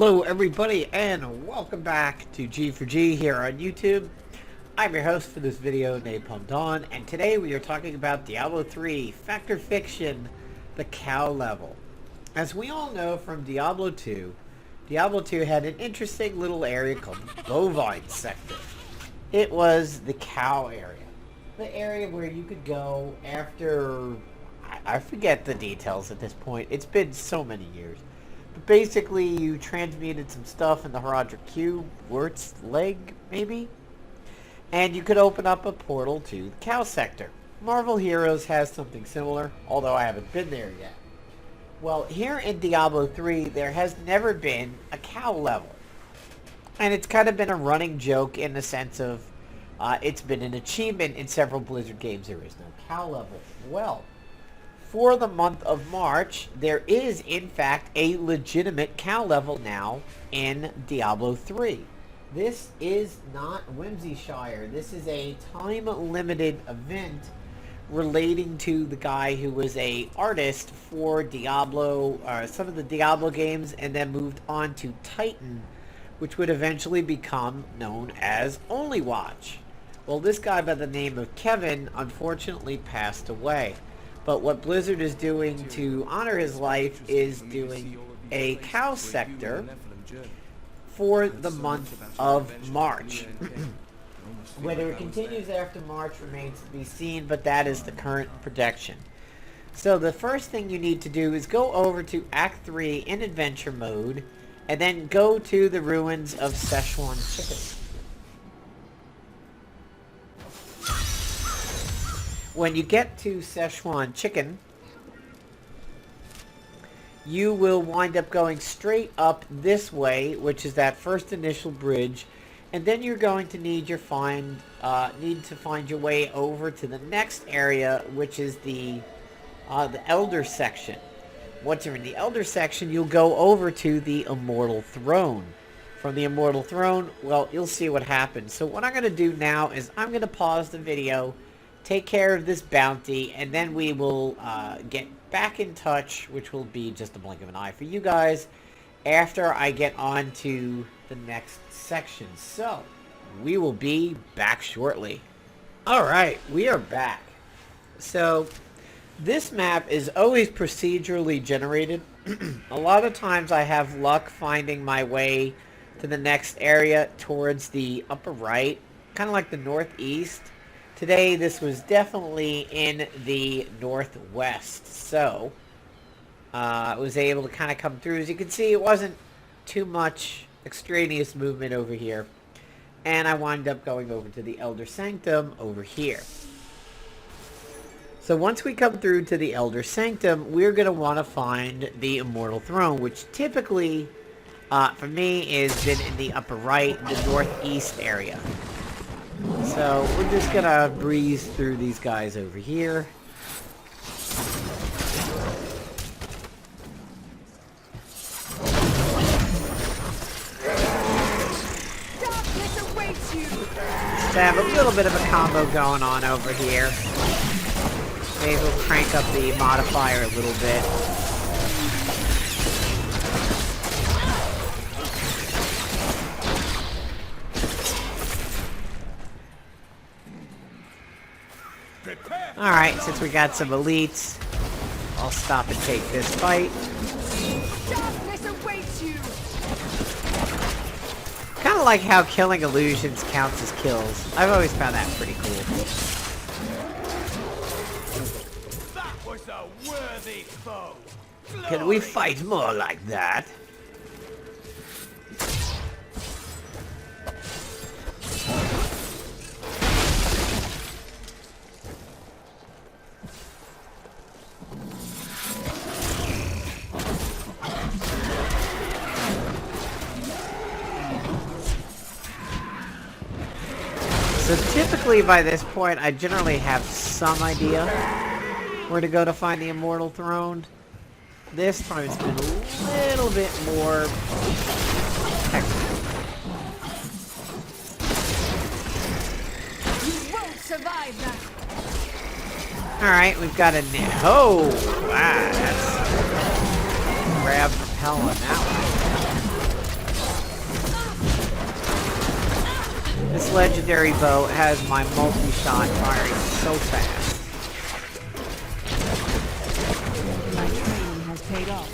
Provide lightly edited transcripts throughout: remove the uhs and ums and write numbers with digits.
Hello everybody and welcome back to G4G here on YouTube. I'm your host for this video, Napalm Dawn, and today we are talking about Diablo 3, Fact or Fiction, the cow level. As we all know from Diablo 2 had an interesting little area called the bovine sector. It was the cow area. The area where you could go after, I forget the details at this point, it's been so many years. But basically, you transmuted some stuff in the Herodric Cube, Wirt's leg, maybe? And you could open up a portal to the cow sector. Marvel Heroes has something similar, although I haven't been there yet. Well, here in Diablo 3, there has never been a cow level. And it's kind of been a running joke in the sense of, it's been an achievement in several Blizzard games, there is no cow level. Well, for the month of March, there is, in fact, a legitimate cow level now in Diablo 3. This is not Whimsyshire. This is a time-limited event relating to the guy who was an artist for Diablo, some of the Diablo games, and then moved on to Titan, which would eventually become known as Onlywatch. Well, this guy by the name of Kevin unfortunately passed away. But what Blizzard is doing to honor his life is doing a cow sector for the month of March. Whether it continues after March remains to be seen, but that is the current projection. So the first thing you need to do is go over to Act 3 in Adventure mode, and then go to the ruins of Secheron Chicken. When you get to Secheron Chicken, you will wind up going straight up this way, which is that first initial bridge, and then you're going to need to find your way over to the next area, which is the Elder section. Once you're in the Elder section, you'll go over to the Immortal Throne. From the Immortal Throne, well, you'll see what happens. So what I'm going to do now is I'm going to pause the video, take care of this bounty, and then we will get back in touch, which will be just a blink of an eye for you guys, after I get on to the next section. So, we will be back shortly. Alright, we are back. So, this map is always procedurally generated. A lot of times I have luck finding my way to the next area towards the upper right, kind of like the northeast. Today, this was definitely in the northwest, so I was able to kind of come through. As you can see, it wasn't too much extraneous movement over here, and I wound up going over to the Elder Sanctum over here. So once we come through to the Elder Sanctum, we're going to want to find the Immortal Throne, which typically, for me, is been in the upper right, the northeast area. So, we're just gonna breeze through these guys over here. Darkness awaits you. Just have a little bit of a combo going on over here. Maybe we'll crank up the modifier a little bit. Alright, since we got some elites, I'll stop and take this fight. Darkness awaits you. Kind of like how killing illusions counts as kills. I've always found that pretty cool. That was a worthy foe. Can we fight more like that? So typically by this point, I generally have some idea where to go to find the Immortal Throne. This time it's been a little bit more technical. You won't survive that. Alright, we've got a... Oh! Wow, that's... Grab from hell on that one. This legendary bow has my multi-shot firing so fast. My training has paid off.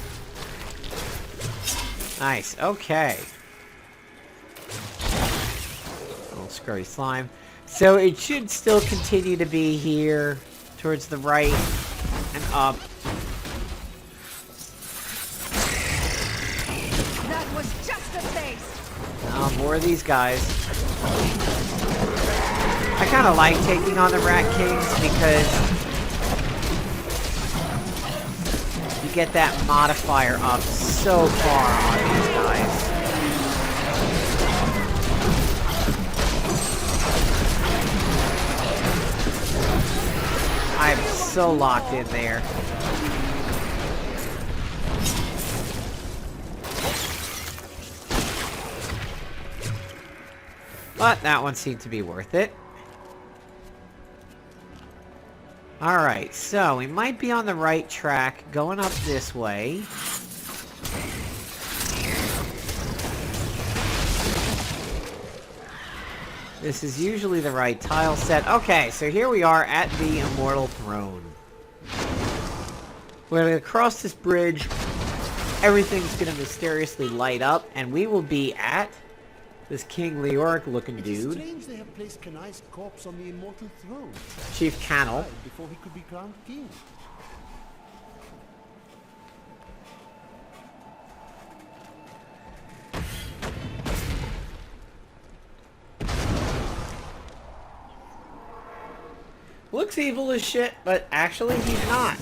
Nice, okay. Little scurry slime. So it should still continue to be here towards the right and up. That was just a taste. More of these guys. I kind of like taking on the Rat Kings because you get that modifier up so far on these guys. I'm so locked in there. But that one seemed to be worth it. Alright, so we might be on the right track going up this way. This is usually the right tile set. Okay, so here we are at the Immortal Throne. We're going to cross this bridge. Everything's going to mysteriously light up, and we will be at this King Leoric looking dude. It is strange they have placed Kanai's corpse on the Immortal Throne. Chief Cannel. Before he could be crowned king. Looks evil as shit, but actually he's not.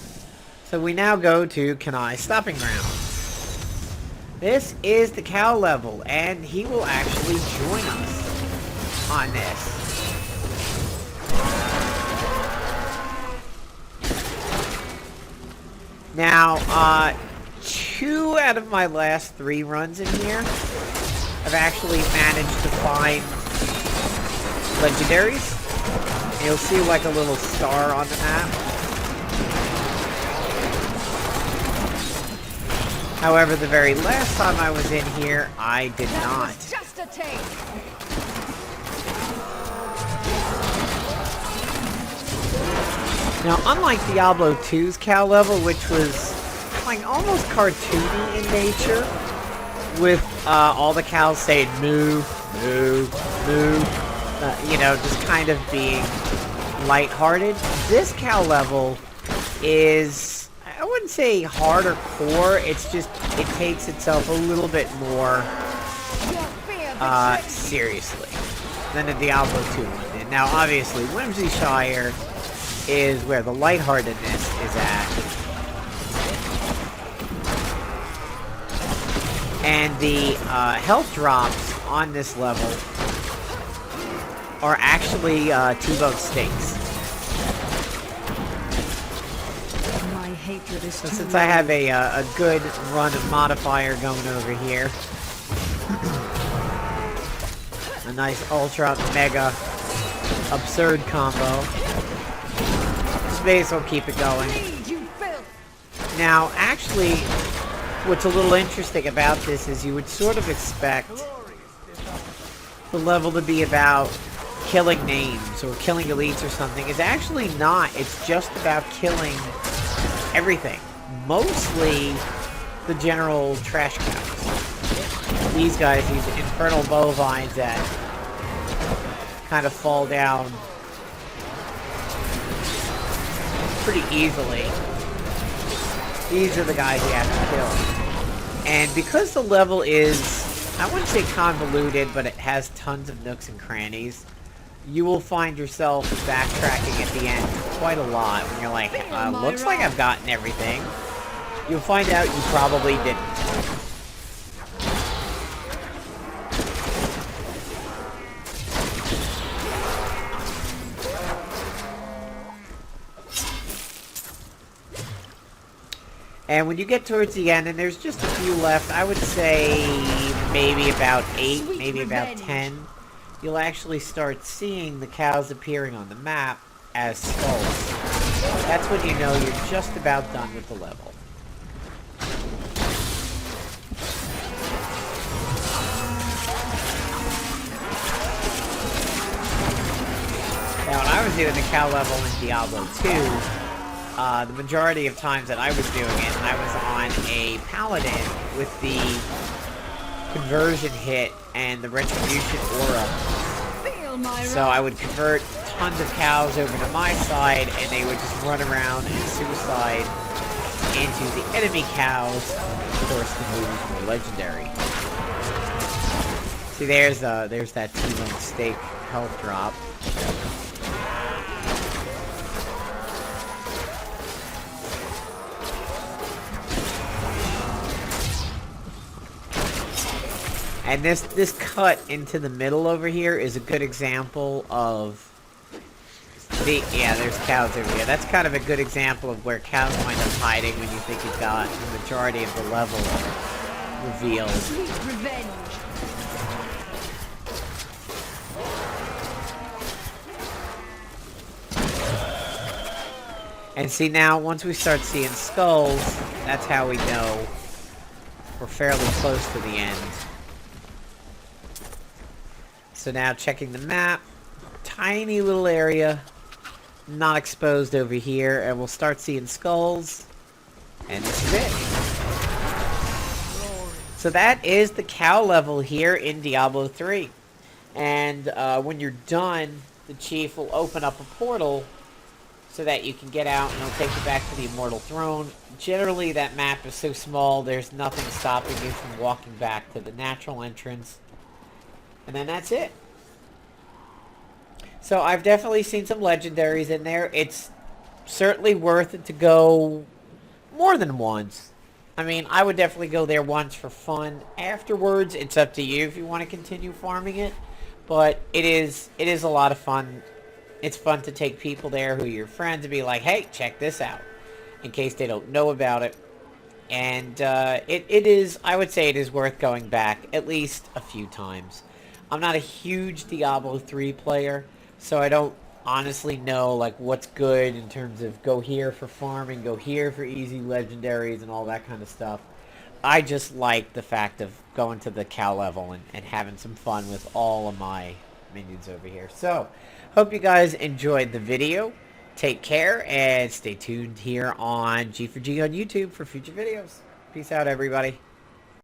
So we now go to Kanai's stopping ground. This is the cow level, and he will actually join us on this. Now, 2 out of my last 3 runs in here, I've actually managed to find legendaries. You'll see like a little star on the map. However, the very last time I was in here, I did not. Just a taste. Now, unlike Diablo 2's cow level, which was like almost cartoony in nature, with all the cows saying moo, moo, moo, you know, just kind of being lighthearted. This cow level is, I wouldn't say hard or core, it's just, it takes itself a little bit more seriously than the Diablo 2 one did. Now, obviously, Whimsyshire is where the lightheartedness is at. And the health drops on this level are actually T-bone steaks. My hatred is So since I have a good run of modifier going over here, a nice ultra mega absurd combo, space will keep it going. Now, actually, what's a little interesting about this is you would sort of expect the level to be about killing names or killing elites or something. It's actually not. It's just about killing everything. Mostly the general trash cows. These guys, these infernal bovines that kind of fall down pretty easily. These are the guys you have to kill. And because the level is, I wouldn't say convoluted, but it has tons of nooks and crannies, you will find yourself backtracking at the end quite a lot when you're like, looks like I've gotten everything. You'll find out you probably didn't. And when you get towards the end, and there's just a few left, I would say maybe about 8, maybe about 10, you'll actually start seeing the cows appearing on the map as skulls. That's when you know you're just about done with the level. I was doing the cow level in Diablo 2, the majority of times that I was doing it, I was on a paladin with the conversion hit and the retribution aura. So I would convert tons of cows over to my side, and they would just run around and suicide into the enemy cows. Of course, the moves were legendary. See, there's that T-bone steak health drop. And this cut into the middle over here is a good example of there's cows over here. That's kind of a good example of where cows wind up hiding when you think you've got the majority of the level revealed. Sweet revenge. And see, now once we start seeing skulls, that's how we know we're fairly close to the end. So now checking the map, tiny little area, not exposed over here, and we'll start seeing skulls, and this is it. So that is the cow level here in Diablo 3. And when you're done, the chief will open up a portal so that you can get out and it'll take you back to the Immortal Throne. Generally, that map is so small, there's nothing stopping you from walking back to the natural entrance. And then that's it. So I've definitely seen some legendaries in there. It's certainly worth it to go more than once. I mean, I would definitely go there once for fun. Afterwards, it's up to you if you want to continue farming it. But it is a lot of fun. It's fun to take people there who are your friends and be like, hey, check this out. In case they don't know about it. And it is, I would say it is worth going back at least a few times. I'm not a huge Diablo 3 player, so I don't honestly know like what's good in terms of go here for farming, go here for easy legendaries and all that kind of stuff. I just like the fact of going to the cow level and having some fun with all of my minions over here. So, hope you guys enjoyed the video. Take care and stay tuned here on G4G on YouTube for future videos. Peace out, everybody.